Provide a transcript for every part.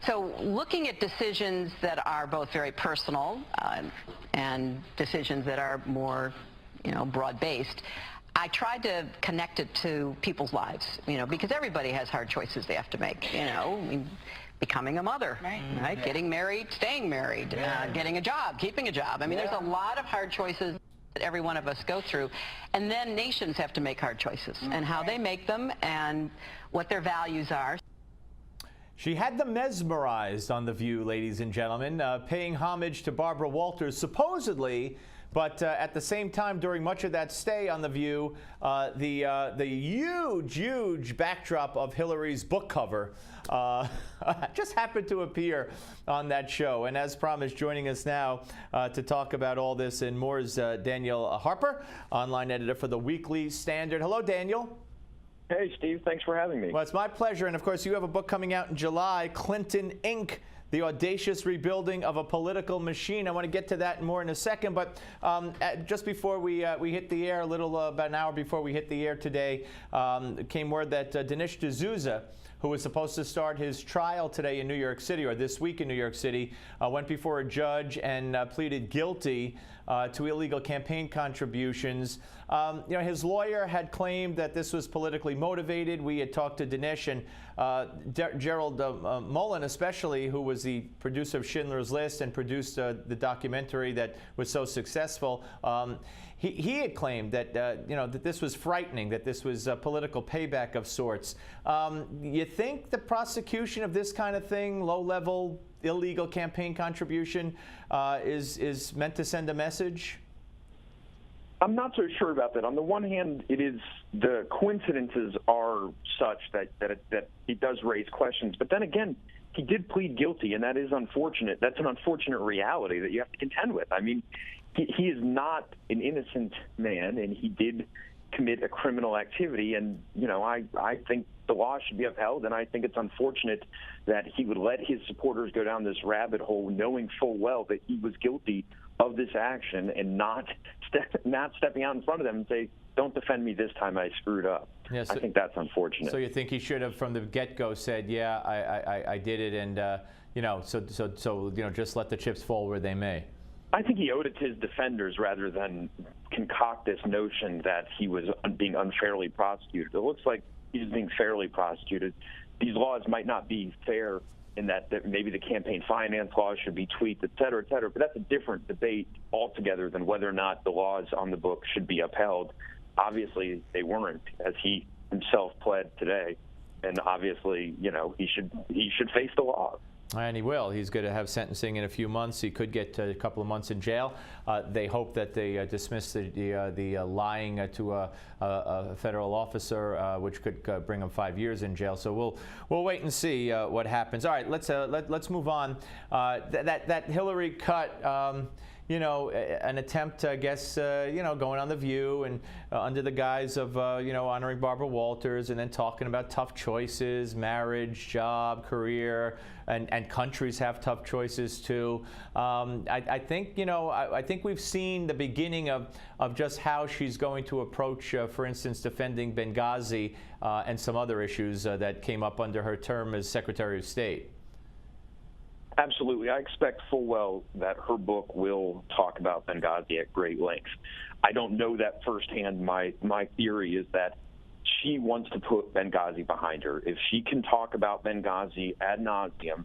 So looking at decisions that are both very personal and decisions that are more, broad-based, I tried to connect it to people's lives, because everybody has hard choices they have to make, becoming a mother, right? Getting married, staying married, getting a job, keeping a job. I mean, there's a lot of hard choices that every one of us go through. And then nations have to make hard choices and how they make them and what their values are. She had them mesmerized on The View, ladies and gentlemen, paying homage to Barbara Walters, supposedly. But at the same time, during much of that stay on The View, the huge backdrop of Hillary's book cover just happened to appear on that show. And as promised, joining us now to talk about all this and more is Daniel Harper, online editor for the Weekly Standard. Hello, Daniel. Hey, Steve. Thanks for having me. Well, it's my pleasure. And, of course, you have a book coming out in July, Clinton, Inc., The Audacious Rebuilding of a Political Machine. I want to get to that more in a second, but just before we hit the air, about an hour before we hit the air today, came word that Dinesh D'Souza, who was supposed to start his trial today in New York City, or this week in New York City, went before a judge and pleaded guilty to illegal campaign contributions. His lawyer had claimed that this was politically motivated. We had talked to Dinesh and Gerald Mullen, especially, who was the producer of Schindler's List and produced the documentary that was so successful. He had claimed that that this was frightening, that this was a political payback of sorts. You think the prosecution of this kind of thing, low-level illegal campaign contribution, is meant to send a message? I'm not so sure about that. On the one hand, the coincidences are such that it does raise questions. But then again, he did plead guilty, and that is unfortunate. That's an unfortunate reality that you have to contend with. I mean, he is not an innocent man, and he did commit a criminal activity. And, I think the law should be upheld, and I think it's unfortunate that he would let his supporters go down this rabbit hole knowing full well that he was guilty of this action and not stepping out in front of them and say, don't defend me this time, I screwed up. Yeah, so, I think that's unfortunate. So you think he should have from the get-go said, yeah, I did it, and, just let the chips fall where they may? I think he owed it to his defenders rather than concoct this notion that he was being unfairly prosecuted. It looks like he's being fairly prosecuted. These laws might not be fair in that maybe the campaign finance laws should be tweaked, et cetera, but that's a different debate altogether than whether or not the laws on the book should be upheld. Obviously, they weren't, as he himself pled today, and obviously, he should face the law. And he will. He's going to have sentencing in a few months. He could get a couple of months in jail. They hope that they dismiss the lying to a federal officer, which could bring him 5 years in jail. So we'll wait and see what happens. All right, let's move on. That Hillary cut. An attempt, I guess, going on The View and under the guise of, honoring Barbara Walters and then talking about tough choices, marriage, job, career, and countries have tough choices too. I think we've seen the beginning of just how she's going to approach, for instance, defending Benghazi and some other issues that came up under her term as Secretary of State. Absolutely. I expect full well that her book will talk about Benghazi at great length. I don't know that firsthand. My theory is that she wants to put Benghazi behind her. If she can talk about Benghazi ad nauseum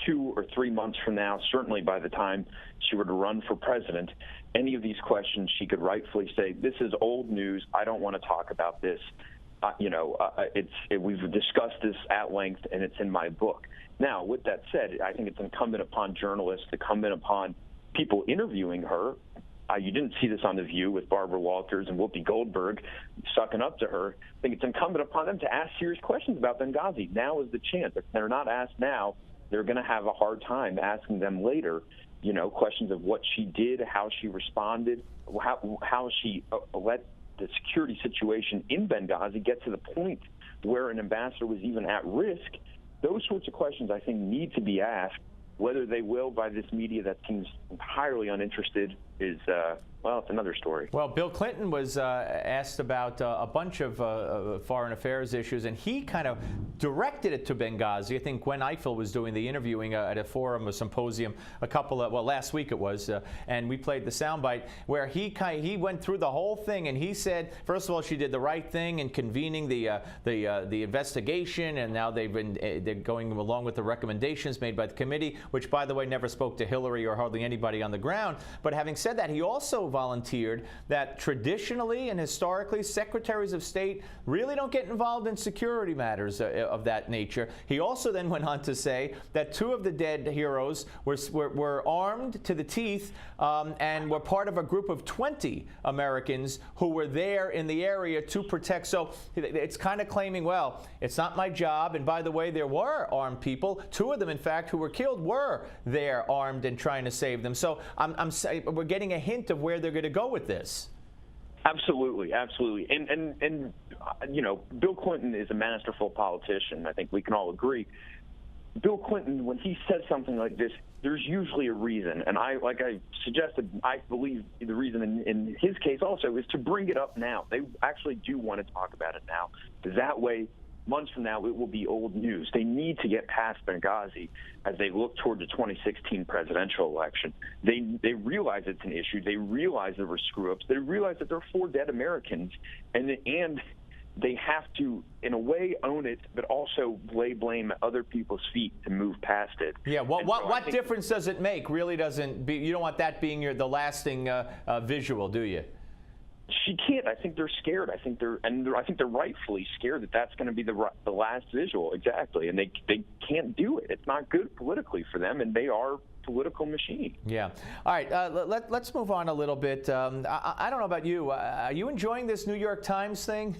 2 or 3 months from now, certainly by the time she were to run for president, any of these questions she could rightfully say, this is old news. I don't want to talk about this. We've discussed this at length, and it's in my book. Now, with that said, I think it's incumbent upon journalists, incumbent upon people interviewing her. You didn't see this on The View with Barbara Walters and Whoopi Goldberg sucking up to her. I think it's incumbent upon them to ask serious questions about Benghazi. Now is the chance. If they're not asked now, they're going to have a hard time asking them later, questions of what she did, how she responded, how she let the security situation in Benghazi get to the point where an ambassador was even at risk. Those sorts of questions, I think, need to be asked. Whether they will by this media that seems entirely uninterested is well, it's another story. Well, Bill Clinton was asked about a bunch of foreign affairs issues, and he kind of directed it to Benghazi. I think Gwen Ifill was doing the interviewing at a forum, a symposium, last week it was, and we played the soundbite where he went through the whole thing, and he said, first of all, she did the right thing in convening the investigation, and now they're going along with the recommendations made by the committee, which, by the way, never spoke to Hillary or hardly anybody on the ground. But having said that, he also volunteered that traditionally and historically, secretaries of state really don't get involved in security matters of that nature. He also then went on to say that 2 of the dead heroes were armed to the teeth and were part of a group of 20 Americans who were there in the area to protect. So it's kind of claiming, well, it's not my job. And by the way, there were armed people. 2 of them, in fact, who were killed were there armed and trying to save them. So we're getting a hint of where they're going to go with this. Absolutely, absolutely. And you know, Bill Clinton is a masterful politician. I think we can all agree. Bill Clinton, when he says something like this, there's usually a reason. And like I suggested, I believe the reason in his case also is to bring it up now. They actually do want to talk about it now. That way, months from now, it will be old news. They need to get past Benghazi as they look toward the 2016 presidential election. They realize it's an issue. They realize there were screw-ups. They realize that there are 4 dead Americans, and they have to, in a way, own it, but also lay blame at other people's feet to move past it. Yeah. What difference does it make? Really doesn't. You don't want that being the lasting visual, do you? She can't. I think they're scared. I think they're rightfully scared that that's going to be the last visual. Exactly, and they can't do it. It's not good politically for them, and they are political machine. Yeah. All right. Let's move on a little bit. I don't know about you. Are you enjoying this New York Times thing?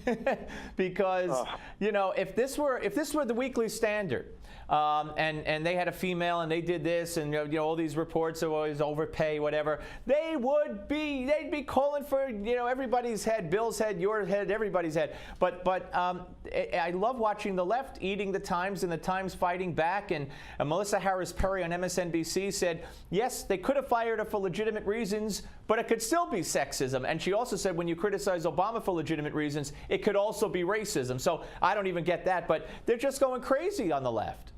Because you know, if this were the Weekly Standard, and they had a female and they did this, and you know all these reports of always overpay, whatever, they'd be calling for everybody's head, Bill's head, your head, everybody's head. But I love watching the left eating the Times and the Times fighting back. And Melissa Harris Perry on MSNBC said, yes, they could have fired her for legitimate reasons, but it could still be sexism. And she also said when you criticize Obama for legitimate reasons, it could also be racism. So I don't even get that, but they're just going crazy on the left.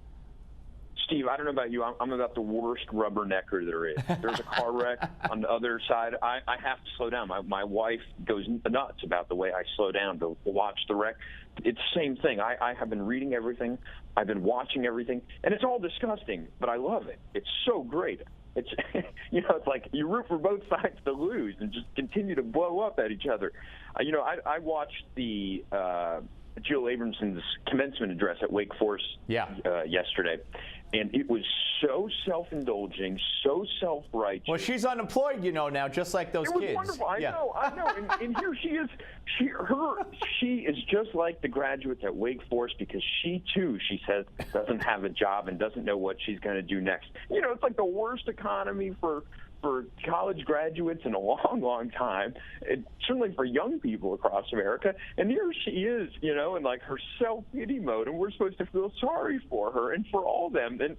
Steve, I don't know about you. I'm about the worst rubbernecker there is. There's a car wreck on the other side. I have to slow down. My wife goes nuts about the way I slow down to watch the wreck. It's the same thing. I have been reading everything. I've been watching everything. And it's all disgusting, but I love it. It's so great. It's, it's like you root for both sides to lose and just continue to blow up at each other. I watched the Jill Abramson's commencement address at Wake Forest yesterday. And it was so self-indulging, so self-righteous. Well, she's unemployed, now, just like those kids. It was wonderful. I know. And here she is. She is just like the graduates at Wake Forest because she, too, she says, doesn't have a job and doesn't know what she's going to do next. It's like the worst economy for college graduates in a long, long time, certainly for young people across America. And here she is, in like her self-pity mode, and we're supposed to feel sorry for her and for all of them. And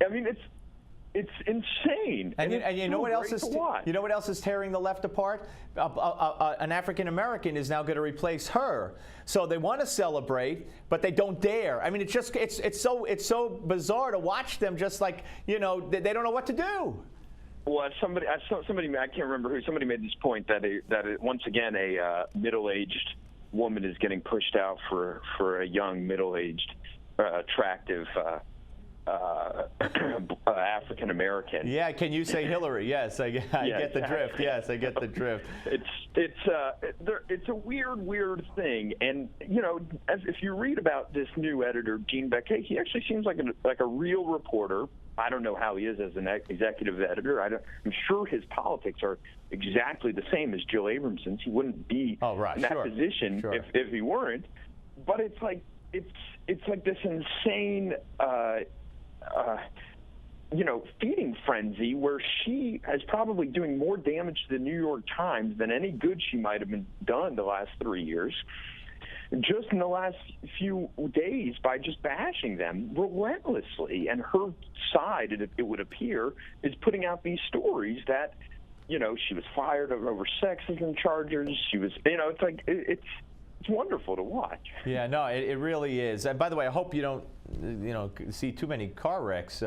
I mean, it's insane. And you know what else is tearing the left apart? An African American is now going to replace her. So they want to celebrate, but they don't dare. I mean, it's so bizarre to watch them. Just like they don't know what to do. Well, somebody, I can't remember who, somebody made this point that once again a middle-aged woman is getting pushed out for a young, middle-aged, attractive African American. Yeah, can you say Hillary? Yes, I get the drift. Yes, I get the drift. It's a weird thing, and if you read about this new editor, Gene Beckett, he actually seems like a real reporter. I don't know how he is as an executive editor. I'm sure his politics are exactly the same as Jill Abramson's. He wouldn't be in that position if he weren't. But it's like this insane, feeding frenzy where she is probably doing more damage to the New York Times than any good she might have been done the last 3 years. Just in the last few days by just bashing them relentlessly. And her side, it would appear, is putting out these stories that, you know, she was fired over sexism charges. She was, you know, it's like it's wonderful to watch. Yeah, no, it really is. And by the way, I hope you don't, you know, see too many car wrecks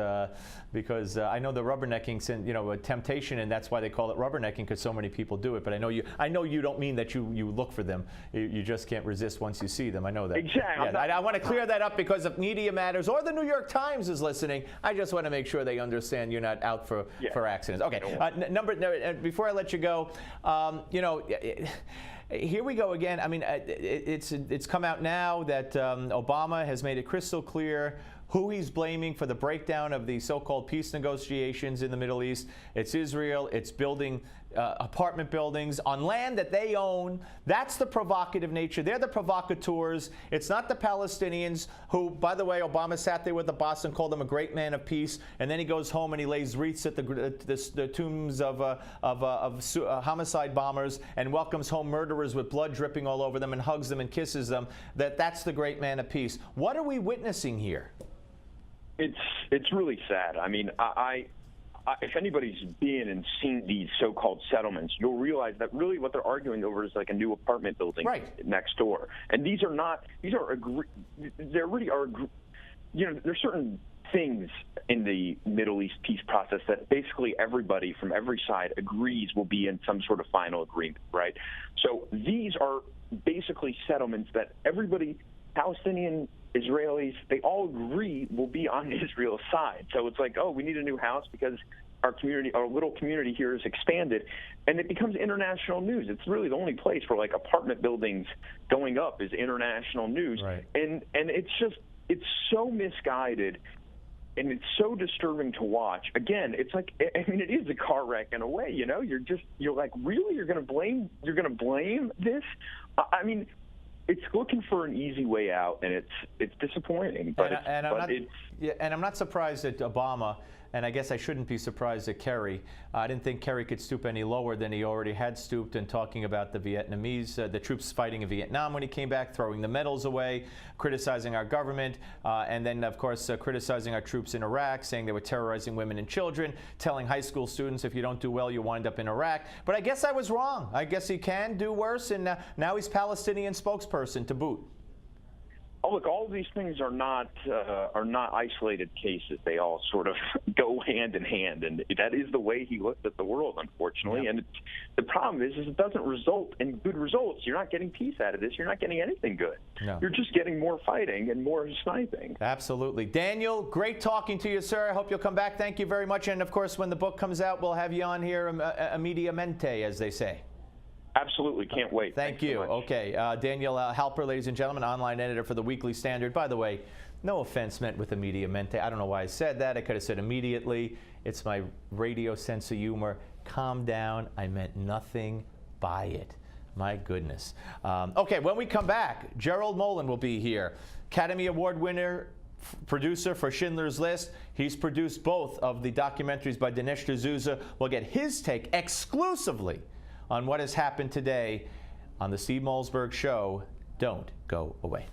because I know the rubbernecking's, you know, a temptation, and that's why they call it rubbernecking, because so many people do it. But I know you don't mean that you look for them. You just can't resist once you see them. I know that. Exactly. Yeah, I want to clear that up, because if Media Matters or the New York Times is listening, I just want to make sure they understand you're not out for accidents. Okay, before I let you go, you know. Here we go again. I mean, it's come out now that Obama has made it crystal clear who he's blaming for the breakdown of the so-called peace negotiations in the Middle East. It's Israel. It's building apartment buildings on land that they own. That's the provocative nature. They're the provocateurs. It's not the Palestinians who, by the way, Obama sat there with the boss and called him a great man of peace, and then he goes home and he lays wreaths at the tombs of homicide bombers and welcomes home murderers with blood dripping all over them and hugs them and kisses them. That's the great man of peace. What are we witnessing here? It's really sad. I mean, if anybody's been and seen these so-called settlements, you'll realize that really what they're arguing over is like a new apartment building next door. And these really are, you know, there's certain things in the Middle East peace process that basically everybody from every side agrees will be in some sort of final agreement, right? So these are basically settlements that everybody, Palestinian, Israelis, they all agree will be on Israel's side. So it's like, oh, we need a new house because our community, our little community here is expanded, and it becomes international news. It's really the only place where like apartment buildings going up is international news. Right. And it's so misguided, and it's so disturbing to watch. Again, it's like, I mean, it is a car wreck in a way, you know. You're like, really, you're going to blame this? I mean, it's looking for an easy way out, and it's disappointing. But I'm not surprised at Obama, and I guess I shouldn't be surprised at Kerry. I didn't think Kerry could stoop any lower than he already had stooped in talking about the Vietnamese, the troops fighting in Vietnam when he came back, throwing the medals away, criticizing our government, and then, of course, criticizing our troops in Iraq, saying they were terrorizing women and children, telling high school students if you don't do well, you wind up in Iraq. But I guess I was wrong. I guess he can do worse, and now he's Palestinian spokesperson to boot. Oh, look, all of these things are not isolated cases. They all sort of go hand in hand, and that is the way he looked at the world, unfortunately. Yep. And the problem is it doesn't result in good results. You're not getting peace out of this. You're not getting anything good. No. You're just getting more fighting and more sniping. Absolutely. Daniel, great talking to you, sir. I hope you'll come back. Thank you very much. And, of course, when the book comes out, we'll have you on here immediatamente, as they say. Absolutely. Can't wait. Thank you. So okay. Daniel Harper, ladies and gentlemen, online editor for the Weekly Standard. By the way, no offense meant with immediamente. I don't know why I said that. I could have said immediately. It's my radio sense of humor. Calm down. I meant nothing by it. My goodness. Okay, when we come back, Gerald Molen will be here. Academy Award winner, producer for Schindler's List. He's produced both of the documentaries by Dinesh D'Souza. We'll get his take exclusively on what has happened today on the Steve Malzberg Show. Don't go away.